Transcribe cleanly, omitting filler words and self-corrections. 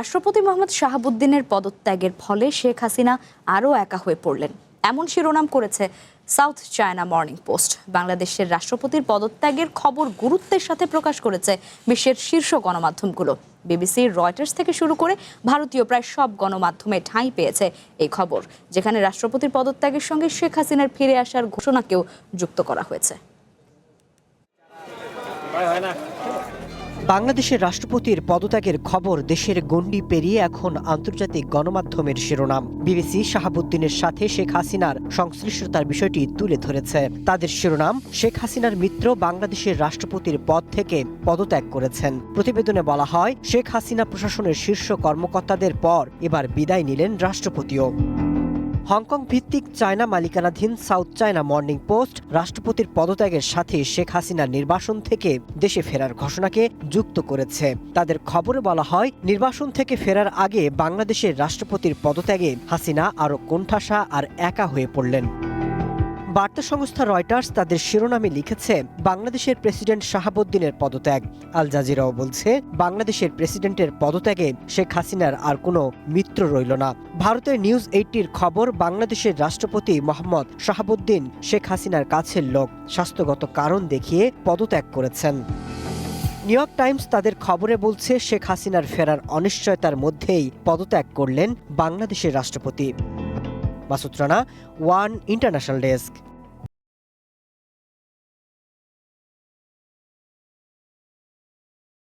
রাষ্ট্রপতি মোহাম্মদ শাহাবুদ্দিনের পদত্যাগের ফলে শেখ হাসিনা আরও একা হয়ে পড়লেন, এমন শিরোনাম করেছে সাউথ চায়না মর্নিং পোস্ট। বাংলাদেশের রাষ্ট্রপতির পদত্যাগের খবর গুরুত্বের সাথে প্রকাশ করেছে বিশ্বের শীর্ষ গণমাধ্যমগুলো। বিবিসি, রয়টার্স থেকে শুরু করে ভারতীয় প্রায় সব গণমাধ্যমে ঠাঁই পেয়েছে এই খবর, যেখানে রাষ্ট্রপতির পদত্যাগের সঙ্গে শেখ হাসিনার ফিরে আসার ঘোষণাকেও যুক্ত করা হয়েছে। বাংলাদেশের রাষ্ট্রপতির পদত্যাগের খবর দেশের গণ্ডি পেরিয়ে এখন আন্তর্জাতিক গণমাধ্যমের শিরোনাম। বিবিসি শাহাবুদ্দিনের সাথে শেখ হাসিনার সংশ্লিষ্টতার বিষয়টি তুলে ধরেছে। তাদের শিরোনাম, শেখ হাসিনার মিত্র বাংলাদেশের রাষ্ট্রপতির পদ থেকে পদত্যাগ করেছেন। প্রতিবেদনে বলা হয়, শেখ হাসিনা প্রশাসনের শীর্ষ কর্মকর্তাদের পর এবার বিদায় নিলেন রাষ্ট্রপতিও। হংকং ভিত্তিক চায়না মালিকানাধীন সাউথ চায়না মর্নিং পোস্ট রাষ্ট্রপতির পদত্যাগের সাথে শেখ হাসিনার নির্বাসন থেকে দেশে ফেরার ঘোষণাকে যুক্ত করেছে। তাদের খবরে বলা হয়, নির্বাসন থেকে ফেরার আগে বাংলাদেশের রাষ্ট্রপতির পদত্যাগে হাসিনা আরও কোণঠাসা আর একা হয়ে পড়লেন। বার্তা সংস্থা রয়টার্স তাদের শিরোনামে লিখেছে, বাংলাদেশের প্রেসিডেন্ট শাহাবুদ্দিনের পদত্যাগ। আল জাজিরাও বলছে, বাংলাদেশের প্রেসিডেন্টের পদত্যাগে শেখ হাসিনার আর কোনো মিত্র রইল না। ভারতের নিউজ 18 খবর, বাংলাদেশের রাষ্ট্রপতি মোহাম্মদ শাহাবুদ্দিন শেখ হাসিনার কাছের লোক, স্বাস্থ্যগত কারণ দেখিয়ে পদত্যাগ করেছেন। নিউ ইয়র্ক টাইমস তাদের খবরে বলছে, শেখ হাসিনার ফেরার অনিশ্চয়তার মধ্যেই পদত্যাগ করলেন বাংলাদেশের রাষ্ট্রপতি। Masud Rana, one international desk.